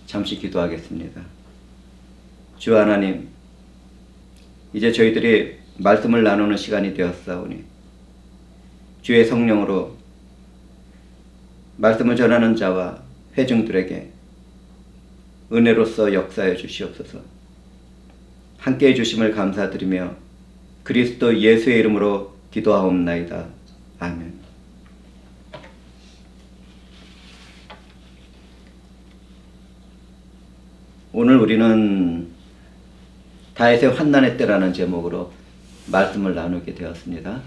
잠시 기도하겠습니다. 주 하나님, 이제 저희들이 말씀을 나누는 시간이 되었사오니 주의 성령으로 말씀을 전하는 자와 회중들에게 은혜로서 역사해 주시옵소서. 함께해 주심을 감사드리며 그리스도 예수의 이름으로 기도하옵나이다. 아멘. 오늘 우리는 다윗의 환난의 때라는 제목으로 말씀을 나누게 되었습니다.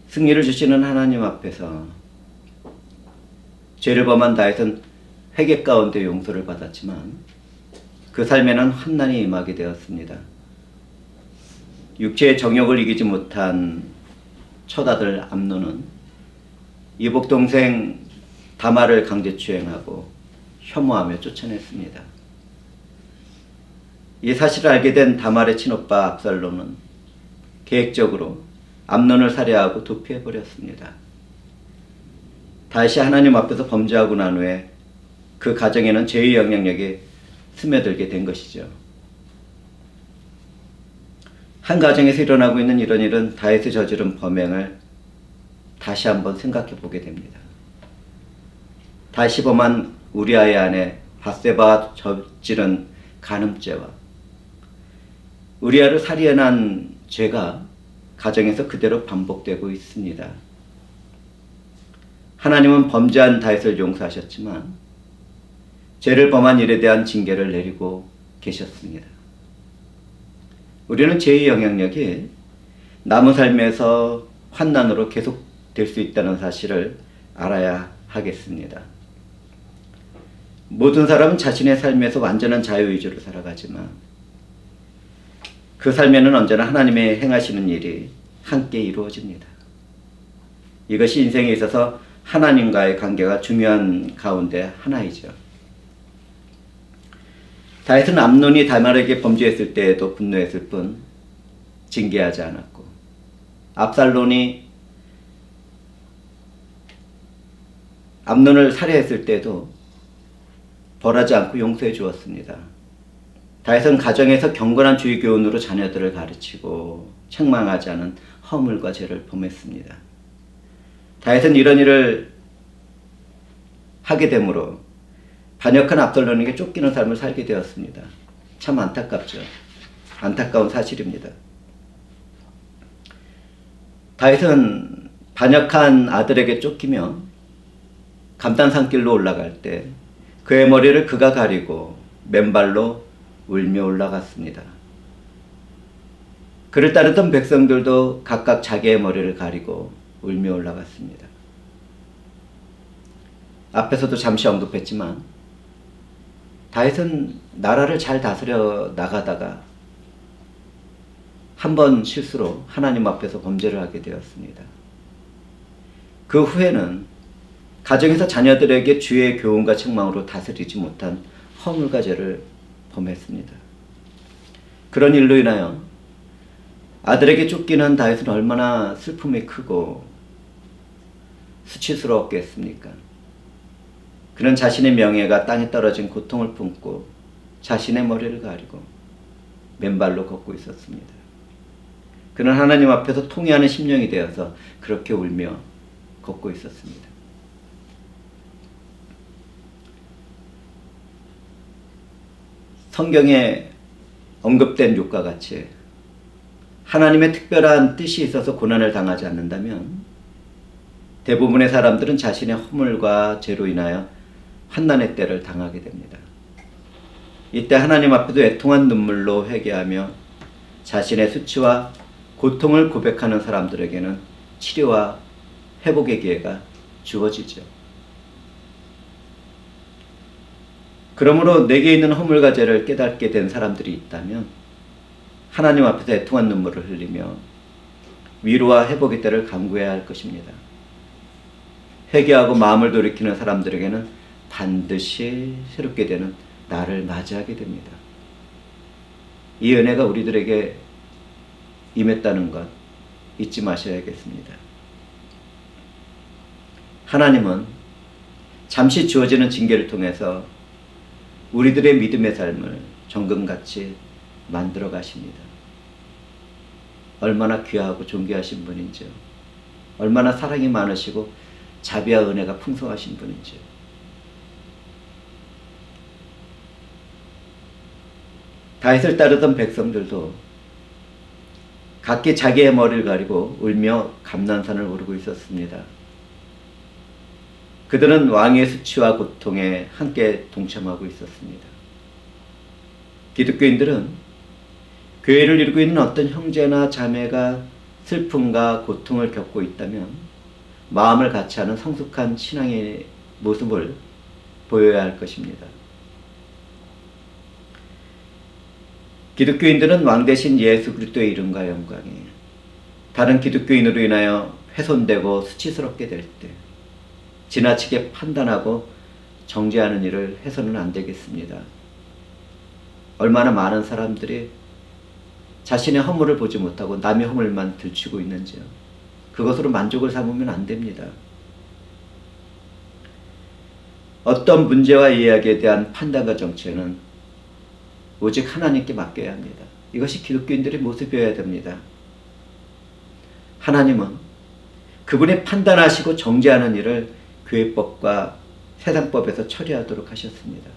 승리를 주시는 하나님 앞에서 죄를 범한 다윗은 회개 가운데 용서를 받았지만 그 삶에는 환난이 임하게 되었습니다. 육체의 정욕을 이기지 못한 첫아들 암논은 이복 동생 다말을 강제추행하고 혐오하며 쫓아냈습니다. 이 사실을 알게 된 다말의 친오빠 압살롬은 계획적으로 암논을 살해하고 도피해버렸습니다. 다시 하나님 앞에서 범죄하고 난 후에 그 가정에는 죄의 영향력이 스며들게 된 것이죠. 한 가정에서 일어나고 있는 이런 일은 다윗이 저지른 범행을 다시 한번 생각해 보게 됩니다. 다시 범한 우리아의 아내 밧세바가 저지른 간음죄와 우리아를 살해한 죄가 가정에서 그대로 반복되고 있습니다. 하나님은 범죄한 다윗을 용서하셨지만 죄를 범한 일에 대한 징계를 내리고 계셨습니다. 우리는 죄의 영향력이 남은 삶에서 환난으로 계속될 수 있다는 사실을 알아야 하겠습니다. 모든 사람은 자신의 삶에서 완전한 자유의지로 살아가지만 그 삶에는 언제나 하나님의 행하시는 일이 함께 이루어집니다. 이것이 인생에 있어서 하나님과의 관계가 중요한 가운데 하나이죠. 다윗은 암논이 다말에게 범죄했을 때에도 분노했을 뿐 징계하지 않았고, 압살롬이 암논을 살해했을 때도 벌하지 않고 용서해 주었습니다. 다윗은 가정에서 경건한 주의 교훈으로 자녀들을 가르치고 책망하지 않은 허물과 죄를 범했습니다. 다윗은 이런 일을 하게 되므로 반역한 압살롬에게 쫓기는 삶을 살게 되었습니다. 참 안타깝죠. 안타까운 사실입니다. 다윗은 반역한 아들에게 쫓기며 감단산길로 올라갈 때 그의 머리를 그가 가리고 맨발로 울며 올라갔습니다. 그를 따르던 백성들도 각각 자기의 머리를 가리고 울며 올라갔습니다. 앞에서도 잠시 언급했지만 다윗은 나라를 잘 다스려 나가다가 한 번 실수로 하나님 앞에서 범죄를 하게 되었습니다. 그 후에는 가정에서 자녀들에게 주의 교훈과 책망으로 다스리지 못한 허물과 죄를 범했습니다. 그런 일로 인하여 아들에게 쫓기는 다윗은 얼마나 슬픔이 크고 수치스러웠겠습니까? 그는 자신의 명예가 땅에 떨어진 고통을 품고 자신의 머리를 가리고 맨발로 걷고 있었습니다. 그는 하나님 앞에서 통회하는 심령이 되어서 그렇게 울며 걷고 있었습니다. 성경에 언급된 욥과 같이 하나님의 특별한 뜻이 있어서 고난을 당하지 않는다면 대부분의 사람들은 자신의 허물과 죄로 인하여 환난의 때를 당하게 됩니다. 이때 하나님 앞에도 애통한 눈물로 회개하며 자신의 수치와 고통을 고백하는 사람들에게는 치료와 회복의 기회가 주어지죠. 그러므로 내게 있는 허물과 죄를 깨닫게 된 사람들이 있다면 하나님 앞에서 애통한 눈물을 흘리며 위로와 회복의 때를 간구해야 할 것입니다. 회개하고 마음을 돌이키는 사람들에게는 반드시 새롭게 되는 날을 맞이하게 됩니다. 이 은혜가 우리들에게 임했다는 것 잊지 마셔야겠습니다. 하나님은 잠시 주어지는 징계를 통해서 우리들의 믿음의 삶을 정금같이 만들어 가십니다. 얼마나 귀하고 존귀하신 분인지요. 얼마나 사랑이 많으시고 자비와 은혜가 풍성하신 분인지요. 다윗을 따르던 백성들도 각기 자기의 머리를 가리고 울며 감난산을 오르고 있었습니다. 그들은 왕의 수치와 고통에 함께 동참하고 있었습니다. 기독교인들은 교회를 이루고 있는 어떤 형제나 자매가 슬픔과 고통을 겪고 있다면 마음을 같이 하는 성숙한 신앙의 모습을 보여야 할 것입니다. 기독교인들은 왕 대신 예수 그리스도의 이름과 영광이 다른 기독교인으로 인하여 훼손되고 수치스럽게 될 때 지나치게 판단하고 정죄하는 일을 해서는 안 되겠습니다. 얼마나 많은 사람들이 자신의 허물을 보지 못하고 남의 허물만 들추고 있는지요. 그것으로 만족을 삼으면 안 됩니다. 어떤 문제와 이야기에 대한 판단과 정체는 오직 하나님께 맡겨야 합니다. 이것이 기독교인들의 모습이어야 됩니다. 하나님은 그분이 판단하시고 정죄하는 일을 교회법과 세상법에서 처리하도록 하셨습니다.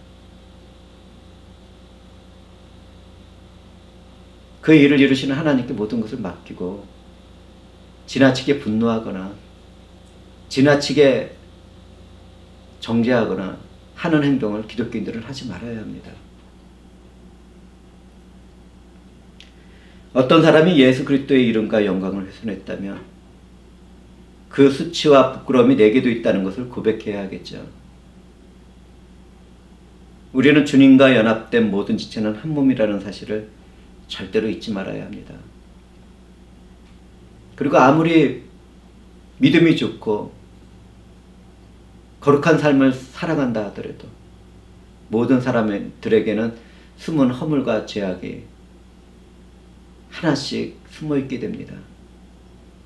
그 일을 이루시는 하나님께 모든 것을 맡기고 지나치게 분노하거나 지나치게 정죄하거나 하는 행동을 기독교인들은 하지 말아야 합니다. 어떤 사람이 예수 그리스도의 이름과 영광을 훼손했다면 그 수치와 부끄러움이 내게도 있다는 것을 고백해야 하겠죠. 우리는 주님과 연합된 모든 지체는 한 몸이라는 사실을 절대로 잊지 말아야 합니다. 그리고 아무리 믿음이 좋고 거룩한 삶을 살아간다 하더라도 모든 사람들에게는 숨은 허물과 죄악이 하나씩 숨어있게 됩니다.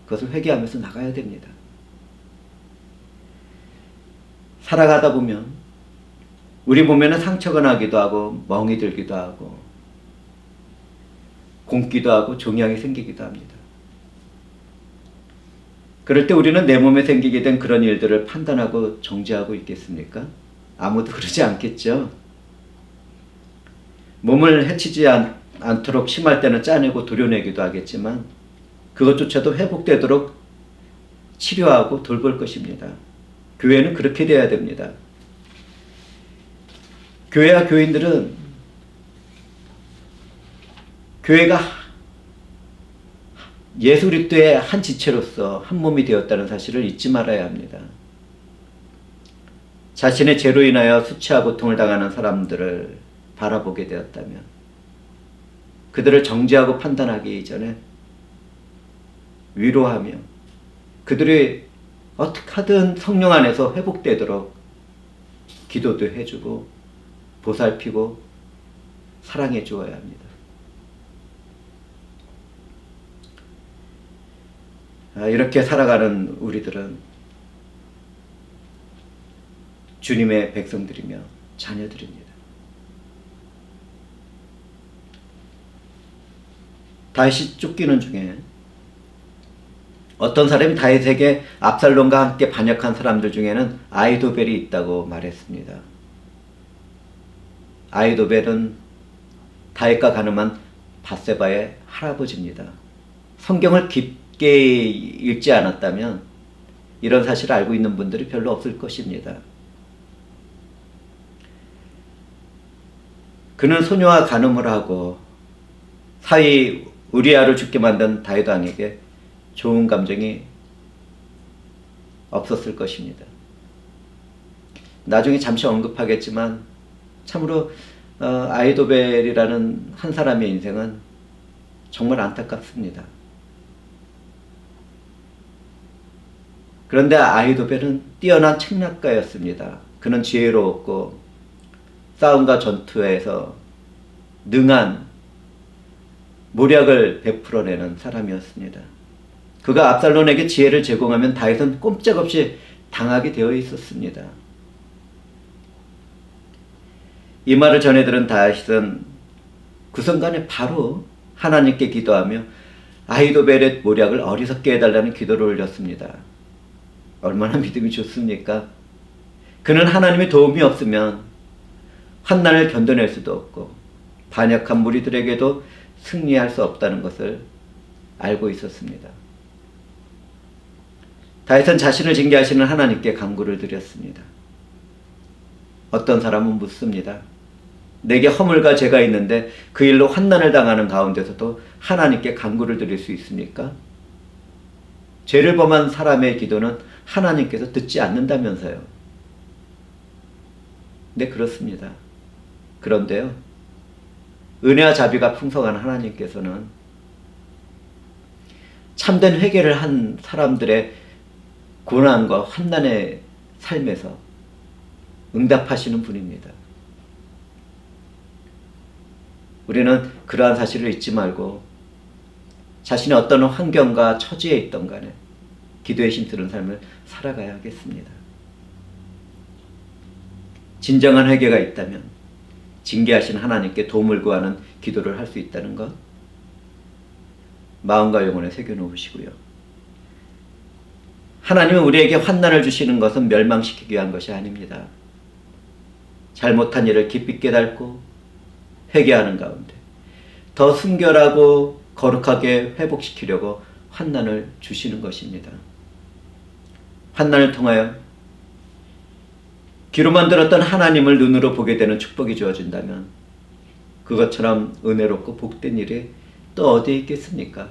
그것을 회개하면서 나가야 됩니다. 살아가다 보면 우리 몸에는 상처가 나기도 하고 멍이 들기도 하고 곪기도 하고 종양이 생기기도 합니다. 그럴 때 우리는 내 몸에 생기게 된 그런 일들을 판단하고 정죄하고 있겠습니까? 아무도 그러지 않겠죠. 몸을 해치지 않도록 심할 때는 짜내고 도려내기도 하겠지만 그것조차도 회복되도록 치료하고 돌볼 것입니다. 교회는 그렇게 돼야 됩니다. 교회와 교인들은 교회가 예수 그리스도의 한 지체로서 한 몸이 되었다는 사실을 잊지 말아야 합니다. 자신의 죄로 인하여 수치와 고통을 당하는 사람들을 바라보게 되었다면 그들을 정죄하고 판단하기 이전에 위로하며 그들이 어떻게 하든 성령 안에서 회복되도록 기도도 해주고 보살피고 사랑해 주어야 합니다. 이렇게 살아가는 우리들은 주님의 백성들이며 자녀들입니다. 다윗이 쫓기는 중에 어떤 사람이 다윗에게 압살롬과 함께 반역한 사람들 중에는 아히도벨이 있다고 말했습니다. 아히도벨은 다윗과 가늠한 밧세바의 할아버지입니다. 성경을 깊게 읽지 않았다면 이런 사실을 알고 있는 분들이 별로 없을 것입니다. 그는 소녀와 간음을 하고 사위 우리아를 죽게 만든 다윗 왕에게 좋은 감정이 없었을 것입니다. 나중에 잠시 언급하겠지만 참으로 아히도벨이라는 한 사람의 인생은 정말 안타깝습니다. 그런데 아히도벨은 뛰어난 책략가였습니다. 그는 지혜로웠고 싸움과 전투에서 능한 모략을 베풀어내는 사람이었습니다. 그가 압살롬에게 지혜를 제공하면 다윗은 꼼짝없이 당하게 되어 있었습니다. 이 말을 전해 들은 다윗은 그 순간에 바로 하나님께 기도하며 아히도벨의 모략을 어리석게 해달라는 기도를 올렸습니다. 얼마나 믿음이 좋습니까? 그는 하나님의 도움이 없으면 환난을 견뎌낼 수도 없고 반역한 무리들에게도 승리할 수 없다는 것을 알고 있었습니다. 다윗은 자신을 징계하시는 하나님께 간구를 드렸습니다. 어떤 사람은 묻습니다. 내게 허물과 죄가 있는데 그 일로 환난을 당하는 가운데서도 하나님께 간구를 드릴 수 있습니까? 죄를 범한 사람의 기도는 하나님께서 듣지 않는다면서요. 네, 그렇습니다. 그런데요, 은혜와 자비가 풍성한 하나님께서는 참된 회개를 한 사람들의 고난과 환난의 삶에서 응답하시는 분입니다. 우리는 그러한 사실을 잊지 말고 자신의 어떤 환경과 처지에 있던 간에 기도에 힘쓰는 삶을 살아가야 하겠습니다. 진정한 회개가 있다면 징계하신 하나님께 도움을 구하는 기도를 할 수 있다는 것 마음과 영혼에 새겨놓으시고요. 하나님은 우리에게 환난을 주시는 것은 멸망시키기 위한 것이 아닙니다. 잘못한 일을 깊이 깨닫고 회개하는 가운데 더 순결하고 거룩하게 회복시키려고 환난을 주시는 것입니다. 환난을 통하여 귀로만 들었던 하나님을 눈으로 보게 되는 축복이 주어진다면 그것처럼 은혜롭고 복된 일이 또 어디에 있겠습니까?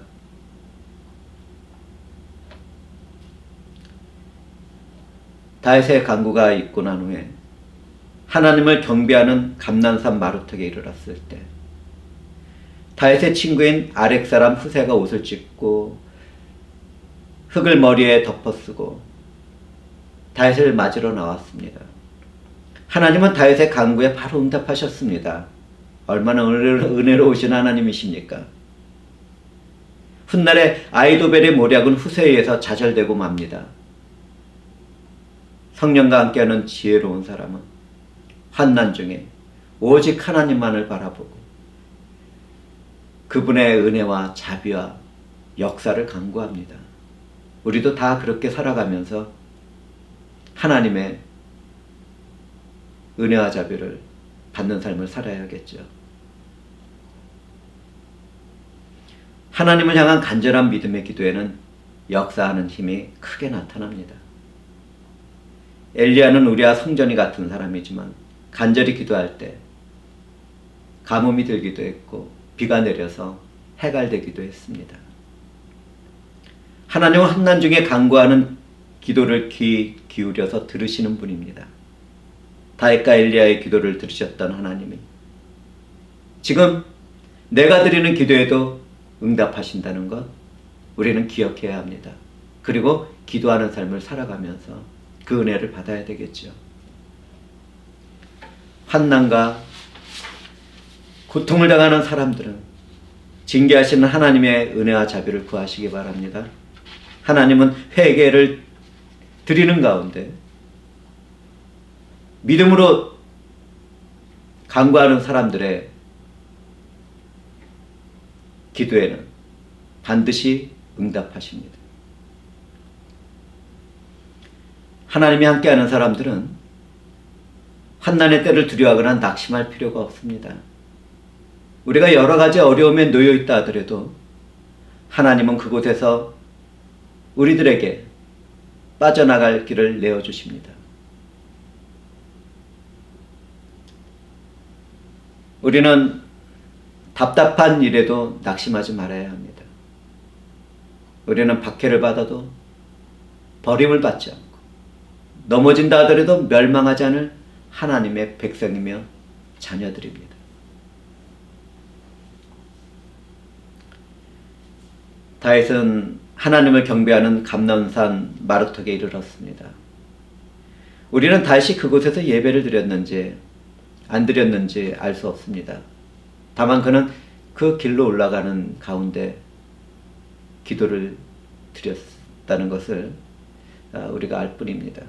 다윗의 간구가 있고 난 후에 하나님을 경배하는 감난산 마루턱에 이르렀을 때 다윗의 친구인 아렉 사람 후세가 옷을 찢고 흙을 머리에 덮어쓰고 다윗을 맞으러 나왔습니다. 하나님은 다윗의 간구에 바로 응답하셨습니다. 얼마나 은혜로우신 하나님이십니까? 훗날에 아히도벨의 모략은 후세에 의해서 좌절되고 맙니다. 성령과 함께하는 지혜로운 사람은 환난 중에 오직 하나님만을 바라보고 그분의 은혜와 자비와 역사를 간구합니다. 우리도 다 그렇게 살아가면서 하나님의 은혜와 자비를 받는 삶을 살아야겠죠. 하나님을 향한 간절한 믿음의 기도에는 역사하는 힘이 크게 나타납니다. 엘리야는 우리와 성전이 같은 사람이지만 간절히 기도할 때 가뭄이 들기도 했고 비가 내려서 해갈되기도 했습니다. 하나님은 환난 중에 간구하는 기도를 귀 기울여서 들으시는 분입니다. 다윗과 엘리야의 기도를 들으셨던 하나님이 지금 내가 드리는 기도에도 응답하신다는 것 우리는 기억해야 합니다. 그리고 기도하는 삶을 살아가면서 그 은혜를 받아야 되겠죠. 환난과 고통을 당하는 사람들은 징계하시는 하나님의 은혜와 자비를 구하시기 바랍니다. 하나님은 회개를 드리는 가운데 믿음으로 간구하는 사람들의 기도에는 반드시 응답하십니다. 하나님이 함께하는 사람들은 환난의 때를 두려워하거나 낙심할 필요가 없습니다. 우리가 여러 가지 어려움에 놓여 있다 하더라도 하나님은 그곳에서 우리들에게 빠져나갈 길을 내어주십니다. 우리는 답답한 일에도 낙심하지 말아야 합니다. 우리는 박해를 받아도 버림을 받지 않고 넘어진다 하더라도 멸망하지 않을 하나님의 백성이며 자녀들입니다. 다윗은 하나님을 경배하는 감난산 마루턱에 이르렀습니다. 우리는 다시 그곳에서 예배를 드렸는지 안 드렸는지 알 수 없습니다. 다만 그는 그 길로 올라가는 가운데 기도를 드렸다는 것을 우리가 알 뿐입니다.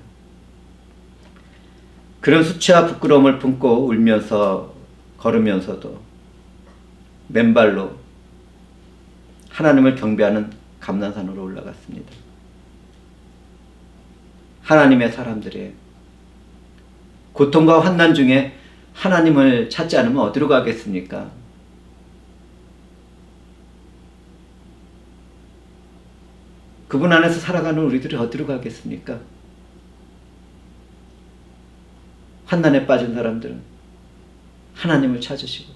그런 수치와 부끄러움을 품고 울면서 걸으면서도 맨발로 하나님을 경배하는 감난산으로 올라갔습니다. 하나님의 사람들의 고통과 환난 중에 하나님을 찾지 않으면 어디로 가겠습니까? 그분 안에서 살아가는 우리들이 어디로 가겠습니까? 환난에 빠진 사람들은 하나님을 찾으시고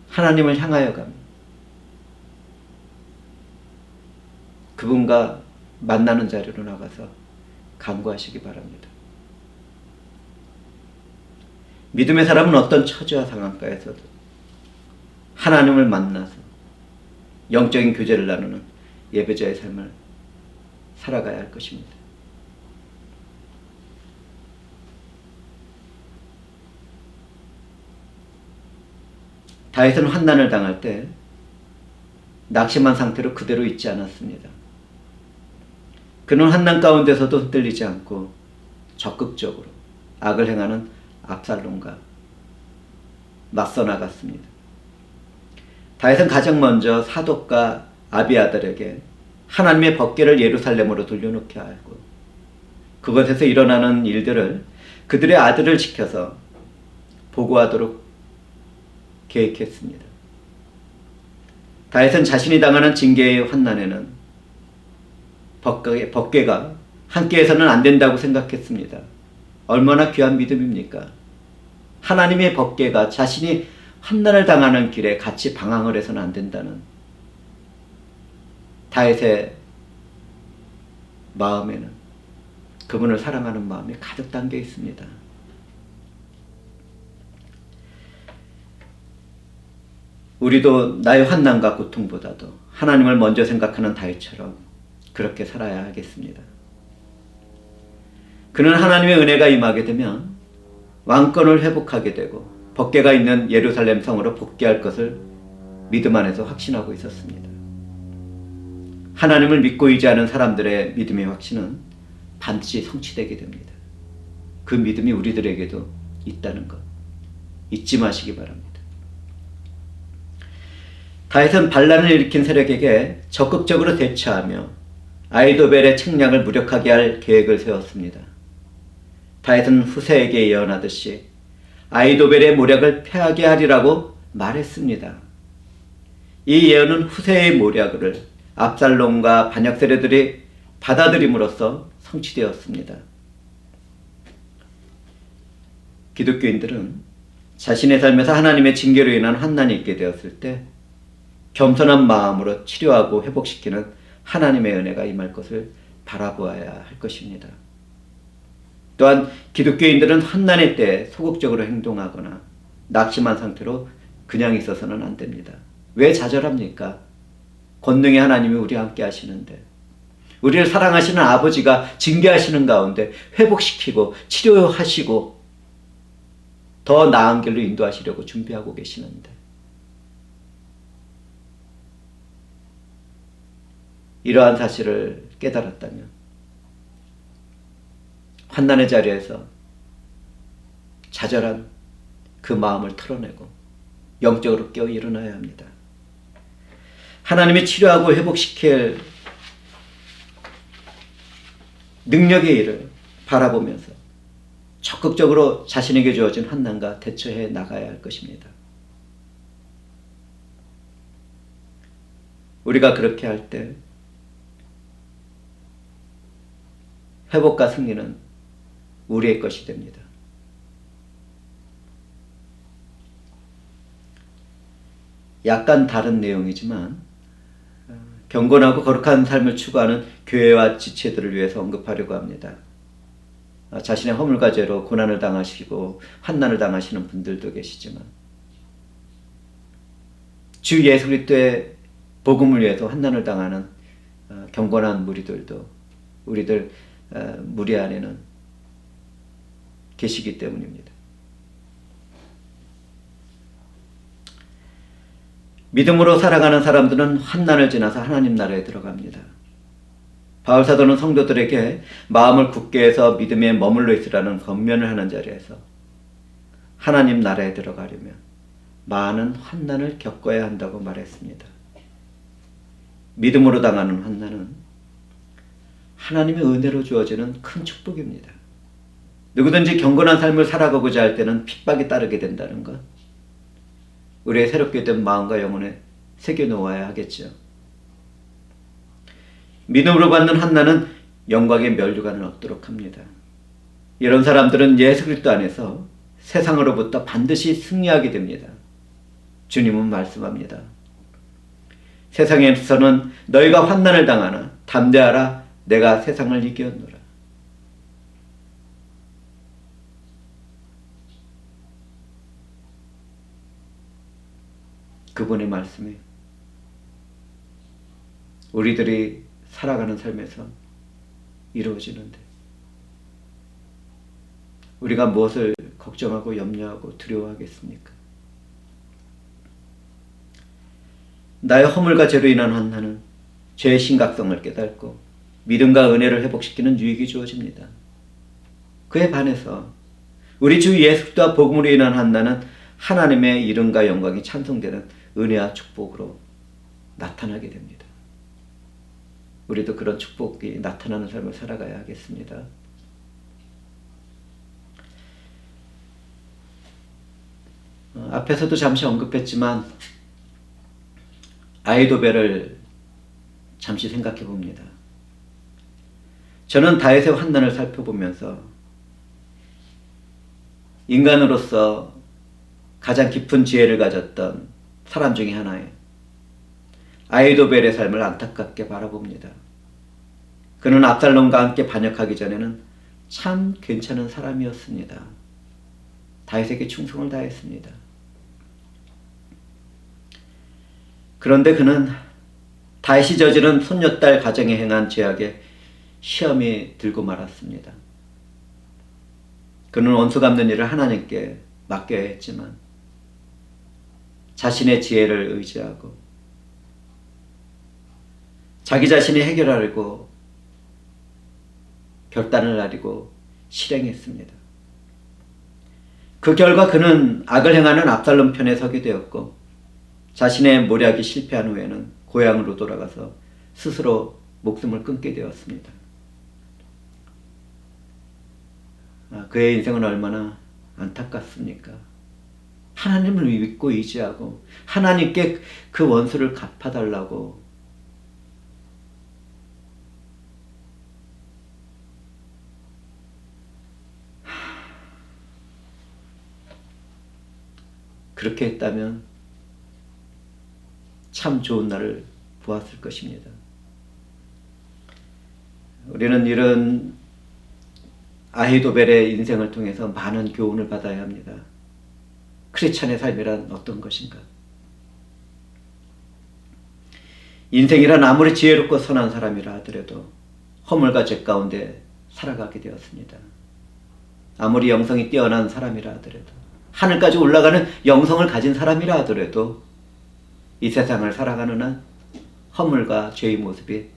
하나님을 향하여 가며 그분과 만나는 자리로 나가서 간구하시기 바랍니다. 믿음의 사람은 어떤 처지와 상황가에서도 하나님을 만나서 영적인 교제를 나누는 예배자의 삶을 살아가야 할 것입니다. 다윗은 환난을 당할 때 낙심한 상태로 그대로 있지 않았습니다. 그는 환난 가운데서도 흔들리지 않고 적극적으로 악을 행하는 압살롬과 맞서 나갔습니다. 다윗은 가장 먼저 사독과 아비아달에게 하나님의 법궤를 예루살렘으로 돌려놓게 하고 그곳에서 일어나는 일들을 그들의 아들을 지켜서 보고하도록 계획했습니다. 다윗은 자신이 당하는 징계의 환난에는 법궤가 함께해서는 안 된다고 생각했습니다. 얼마나 귀한 믿음입니까? 하나님의 법궤가 자신이 환난을 당하는 길에 같이 방황을 해서는 안 된다는 다윗의 마음에는 그분을 사랑하는 마음이 가득 담겨 있습니다. 우리도 나의 환난과 고통보다도 하나님을 먼저 생각하는 다윗처럼 그렇게 살아야 하겠습니다. 그는 하나님의 은혜가 임하게 되면 왕권을 회복하게 되고 법궤가 있는 예루살렘 성으로 복귀할 것을 믿음 안에서 확신하고 있었습니다. 하나님을 믿고 의지하는 사람들의 믿음의 확신은 반드시 성취되게 됩니다. 그 믿음이 우리들에게도 있다는 것 잊지 마시기 바랍니다. 다윗은 반란을 일으킨 세력에게 적극적으로 대처하며 아이도벨의 책략을 무력하게 할 계획을 세웠습니다. 다윗은 후세에게 예언하듯이 아이도벨의 모략을 패하게 하리라고 말했습니다. 이 예언은 후세의 모략을 압살롬과 반역 세력들이 받아들임으로써 성취되었습니다. 기독교인들은 자신의 삶에서 하나님의 징계로 인한 환난이 있게 되었을 때 겸손한 마음으로 치료하고 회복시키는 하나님의 은혜가 임할 것을 바라보아야 할 것입니다. 또한 기독교인들은 환난의 때에 소극적으로 행동하거나 낙심한 상태로 그냥 있어서는 안 됩니다. 왜 좌절합니까? 권능의 하나님이 우리와 함께 하시는데 우리를 사랑하시는 아버지가 징계하시는 가운데 회복시키고 치료하시고 더 나은 길로 인도하시려고 준비하고 계시는데 이러한 사실을 깨달았다면 환난의 자리에서 좌절한 그 마음을 털어내고 영적으로 깨어 일어나야 합니다. 하나님이 치료하고 회복시킬 능력의 일을 바라보면서 적극적으로 자신에게 주어진 환난과 대처해 나가야 할 것입니다. 우리가 그렇게 할 때 회복과 승리는 우리의 것이 됩니다. 약간 다른 내용이지만 경건하고 거룩한 삶을 추구하는 교회와 지체들을 위해서 언급하려고 합니다. 자신의 허물과 죄로 고난을 당하시고 환난을 당하시는 분들도 계시지만 주 예수 그리스도의 복음을 위해서 환난을 당하는 경건한 무리들도 우리들 무리 안에는 계시기 때문입니다. 믿음으로 살아가는 사람들은 환난을 지나서 하나님 나라에 들어갑니다. 바울 사도는 성도들에게 마음을 굳게 해서 믿음에 머물러 있으라는 권면을 하는 자리에서 하나님 나라에 들어가려면 많은 환난을 겪어야 한다고 말했습니다. 믿음으로 당하는 환난은 하나님의 은혜로 주어지는 큰 축복입니다. 누구든지 경건한 삶을 살아가고자 할 때는 핍박이 따르게 된다는 것, 우리의 새롭게 된 마음과 영혼에 새겨놓아야 하겠죠. 믿음으로 받는 환난은 영광의 면류관을 얻도록 합니다. 이런 사람들은 예수 그리스도 안에서 세상으로부터 반드시 승리하게 됩니다. 주님은 말씀합니다. 세상에서는 너희가 환난을 당하나 담대하라, 내가 세상을 이겼노라. 그분의 말씀이 우리들이 살아가는 삶에서 이루어지는데, 우리가 무엇을 걱정하고 염려하고 두려워하겠습니까? 나의 허물과 죄로 인한 환난은 죄의 심각성을 깨닫고 믿음과 은혜를 회복시키는 유익이 주어집니다. 그에 반해서 우리 주 예수 그리스도와 복음으로 인한 환난은 하나님의 이름과 영광이 찬송되는 은혜와 축복으로 나타나게 됩니다. 우리도 그런 축복이 나타나는 삶을 살아가야 하겠습니다. 앞에서도 잠시 언급했지만 아히도벨을 잠시 생각해 봅니다. 저는 다윗의 환난을 살펴보면서 인간으로서 가장 깊은 지혜를 가졌던 사람 중에 하나에 아히도벨의 삶을 안타깝게 바라봅니다. 그는 압살롬과 함께 반역하기 전에는 참 괜찮은 사람이었습니다. 다윗에게 충성을 다했습니다. 그런데 그는 다윗이 저지른 손녀딸 가정에 행한 죄악에 시험이 들고 말았습니다. 그는 원수 갚는 일을 하나님께 맡겨야 했지만 자신의 지혜를 의지하고 자기 자신이 해결하려고 결단을 내리고 실행했습니다. 그 결과 그는 악을 행하는 압살롬 편에 서게 되었고, 자신의 모략이 실패한 후에는 고향으로 돌아가서 스스로 목숨을 끊게 되었습니다. 그의 인생은 얼마나 안타깝습니까? 하나님을 믿고 의지하고 하나님께 그 원수를 갚아달라고 그렇게 했다면 참 좋은 날을 보았을 것입니다. 우리는 이런 아히도벨의 인생을 통해서 많은 교훈을 받아야 합니다. 크리스찬의 삶이란 어떤 것인가? 인생이란 아무리 지혜롭고 선한 사람이라 하더라도 허물과 죄 가운데 살아가게 되었습니다. 아무리 영성이 뛰어난 사람이라 하더라도, 하늘까지 올라가는 영성을 가진 사람이라 하더라도 이 세상을 살아가는 한 허물과 죄의 모습이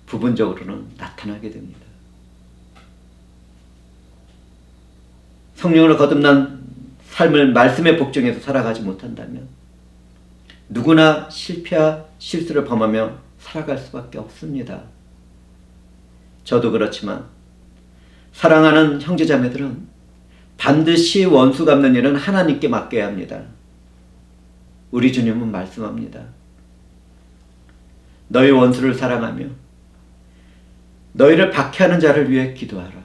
부분적으로는 나타나게 됩니다. 성령으로 거듭난 삶을 말씀의 복종에서 살아가지 못한다면 누구나 실패와 실수를 범하며 살아갈 수밖에 없습니다. 저도 그렇지만 사랑하는 형제자매들은 반드시 원수 갚는 일은 하나님께 맡겨야 합니다. 우리 주님은 말씀합니다. 너희 원수를 사랑하며 너희를 박해하는 자를 위해 기도하라.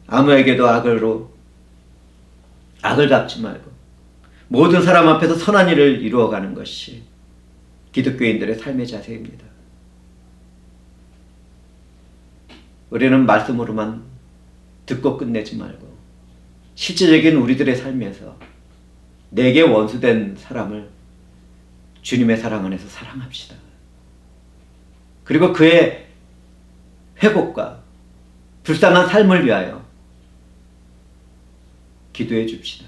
아무에게도 악을 갚지 말고 모든 사람 앞에서 선한 일을 이루어가는 것이 기독교인들의 삶의 자세입니다. 우리는 말씀으로만 듣고 끝내지 말고 실제적인 우리들의 삶에서 내게 원수된 사람을 주님의 사랑 안에서 사랑합시다. 그리고 그의 회복과 불쌍한 삶을 위하여 기도해 줍시다.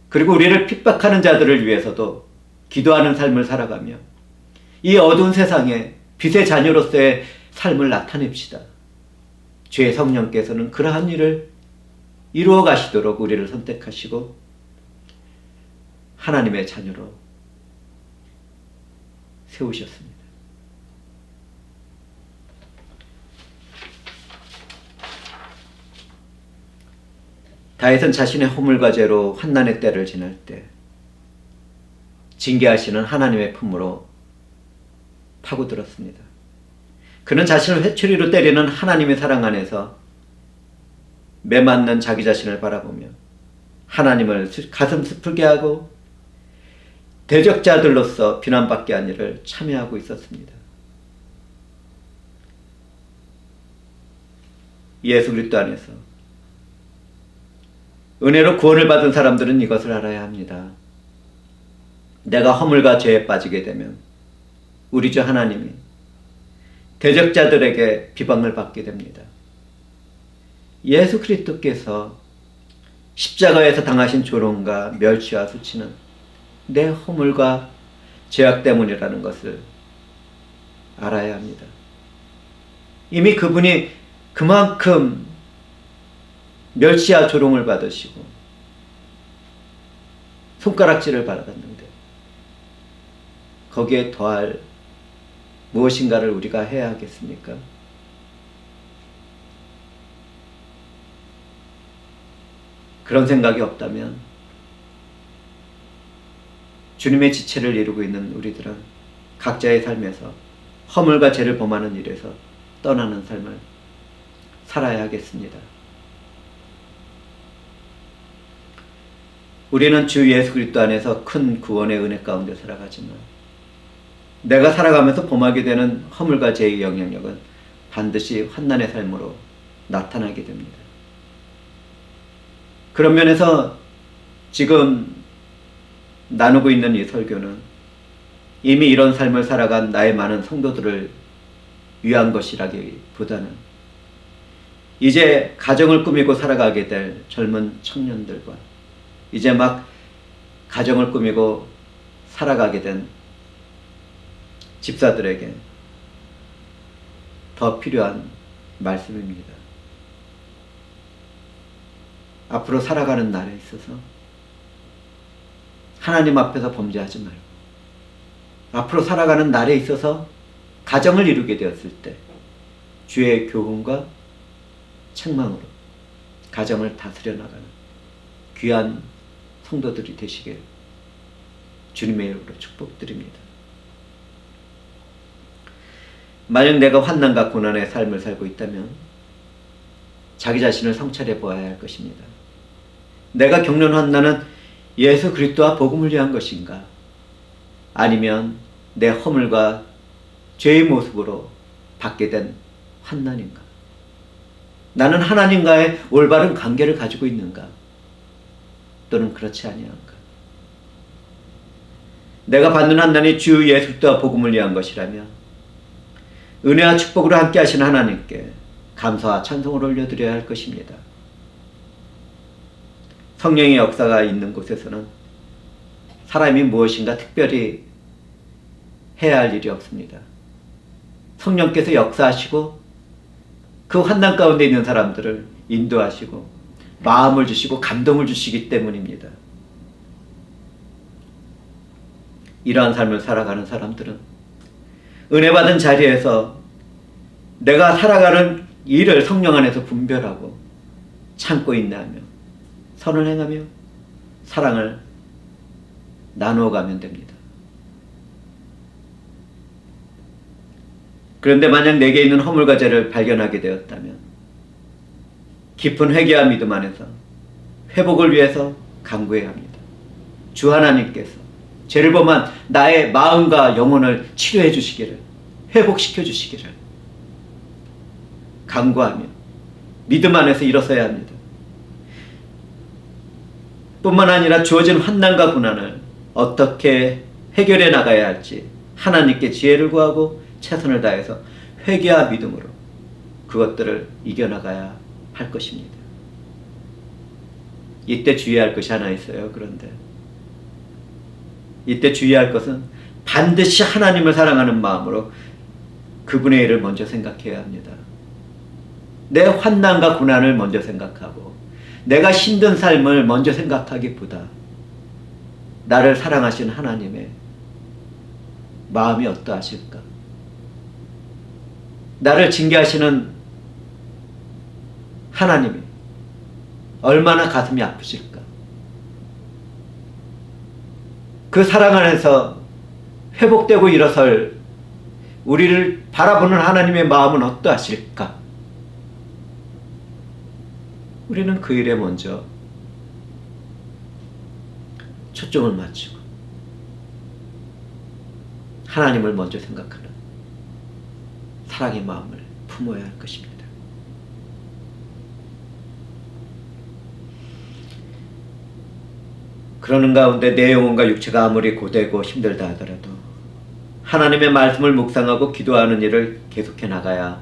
그리고 우리를 핍박하는 자들을 위해서도 기도하는 삶을 살아가며 이 어두운 세상에 빛의 자녀로서의 삶을 나타냅시다. 주의 성령께서는 그러한 일을 이루어 가시도록 우리를 선택하시고 하나님의 자녀로 세우셨습니다. 다윗은 자신의 허물과 죄로 환난의 때를 지날 때 징계하시는 하나님의 품으로 파고들었습니다. 그는 자신을 회초리로 때리는 하나님의 사랑 안에서 매맞는 자기 자신을 바라보며 하나님을 가슴 슬프게 하고 대적자들로서 비난받게 한 일을 참여하고 있었습니다. 예수 그리스도 안에서 은혜로 구원을 받은 사람들은 이것을 알아야 합니다. 내가 허물과 죄에 빠지게 되면 우리 주 하나님이 대적자들에게 비방을 받게 됩니다. 예수 그리스도께서 십자가에서 당하신 조롱과 멸시와 수치는 내 허물과 죄악 때문이라는 것을 알아야 합니다. 이미 그분이 그만큼 멸시와 조롱을 받으시고 손가락질을 받았는데 거기에 더할 무엇인가를 우리가 해야 하겠습니까? 그런 생각이 없다면 주님의 지체를 이루고 있는 우리들은 각자의 삶에서 허물과 죄를 범하는 일에서 떠나는 삶을 살아야 하겠습니다. 우리는 주 예수 그리스도 안에서 큰 구원의 은혜 가운데 살아가지만 내가 살아가면서 범하게 되는 허물과 죄의 영향력은 반드시 환난의 삶으로 나타나게 됩니다. 그런 면에서 지금 나누고 있는 이 설교는 이미 이런 삶을 살아간 나의 많은 성도들을 위한 것이라기보다는 이제 가정을 꾸미고 살아가게 될 젊은 청년들과 이제 막 가정을 꾸미고 살아가게 된 집사들에게 더 필요한 말씀입니다. 앞으로 살아가는 날에 있어서 하나님 앞에서 범죄하지 말고 앞으로 살아가는 날에 있어서 가정을 이루게 되었을 때 주의 교훈과 책망으로 가정을 다스려 나가는 귀한 성도들이 되시길 주님의 이름으로 축복드립니다. 만약 내가 환난과 고난의 삶을 살고 있다면 자기 자신을 성찰해 보아야 할 것입니다. 내가 겪는 환난은 예수 그리스도와 복음을 위한 것인가? 아니면 내 허물과 죄의 모습으로 받게 된 환난인가? 나는 하나님과의 올바른 관계를 가지고 있는가? 또는 그렇지 아니한가? 내가 받는 환난이 주 예수 그리스도와 복음을 위한 것이라면 은혜와 축복으로 함께 하신 하나님께 감사와 찬송을 올려드려야 할 것입니다. 성령의 역사가 있는 곳에서는 사람이 무엇인가 특별히 해야 할 일이 없습니다. 성령께서 역사하시고 그 환난 가운데 있는 사람들을 인도하시고 마음을 주시고 감동을 주시기 때문입니다. 이러한 삶을 살아가는 사람들은 은혜 받은 자리에서 내가 살아가는 일을 성령 안에서 분별하고 참고 인내하며 선을 행하며 사랑을 나누어 가면 됩니다. 그런데 만약 내게 있는 허물과 죄를 발견하게 되었다면 깊은 회개와 믿음 안에서 회복을 위해서 간구해야 합니다. 주 하나님께서 죄를 범한 나의 마음과 영혼을 치료해 주시기를, 회복시켜 주시기를 간구하며 믿음 안에서 일어서야 합니다. 뿐만 아니라 주어진 환난과 고난을 어떻게 해결해 나가야 할지 하나님께 지혜를 구하고 최선을 다해서 회개와 믿음으로 그것들을 이겨나가야 할 것입니다. 이때 주의할 것이 하나 있어요. 그런데 이때 주의할 것은 반드시 하나님을 사랑하는 마음으로 그분의 일을 먼저 생각해야 합니다. 내 환난과 고난을 먼저 생각하고 내가 힘든 삶을 먼저 생각하기보다 나를 사랑하신 하나님의 마음이 어떠하실까? 나를 징계하시는 하나님이 얼마나 가슴이 아프실까? 그 사랑 안에서 회복되고 일어설 우리를 바라보는 하나님의 마음은 어떠하실까? 우리는 그 일에 먼저 초점을 맞추고 하나님을 먼저 생각하는 사랑의 마음을 품어야 할 것입니다. 그러는 가운데 내 영혼과 육체가 아무리 고되고 힘들다 하더라도 하나님의 말씀을 묵상하고 기도하는 일을 계속해 나가야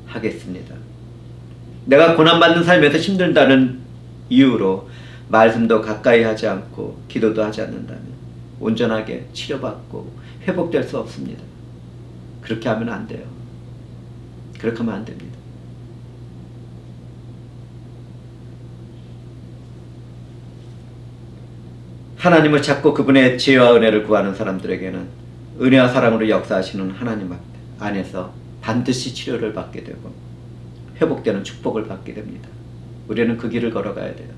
하겠습니다. 내가 고난받는 삶에서 힘들다는 이유로 말씀도 가까이 하지 않고 기도도 하지 않는다면 온전하게 치료받고 회복될 수 없습니다. 그렇게 하면 안 돼요. 그렇게 하면 안 됩니다. 하나님을 찾고 그분의 지혜와 은혜를 구하는 사람들에게는 은혜와 사랑으로 역사하시는 하나님 안에서 반드시 치료를 받게 되고 회복되는 축복을 받게 됩니다. 우리는 그 길을 걸어가야 돼요.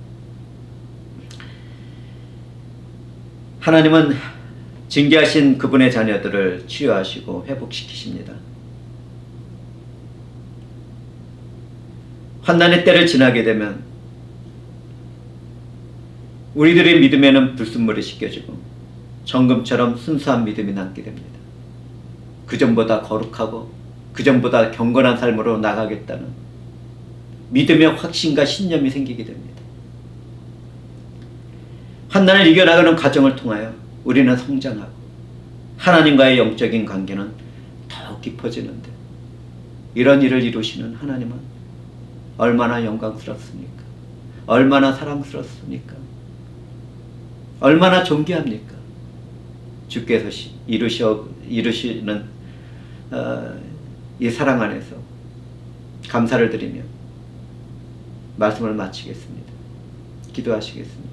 하나님은 징계하신 그분의 자녀들을 치유하시고 회복시키십니다. 환난의 때를 지나게 되면 우리들의 믿음에는 불순물이 씻겨지고 정금처럼 순수한 믿음이 남게 됩니다. 그전보다 거룩하고 그전보다 경건한 삶으로 나가겠다는 믿음의 확신과 신념이 생기게 됩니다. 환난을 이겨나가는 과정을 통하여 우리는 성장하고 하나님과의 영적인 관계는 더욱 깊어지는데 이런 일을 이루시는 하나님은 얼마나 영광스럽습니까? 얼마나 사랑스럽습니까? 얼마나 존귀합니까? 주께서 이루시는 이 사랑 안에서 감사를 드리며 말씀을 마치겠습니다. 기도하시겠습니다.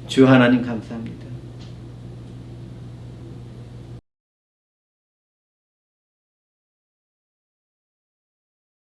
주 하나님 감사합니다.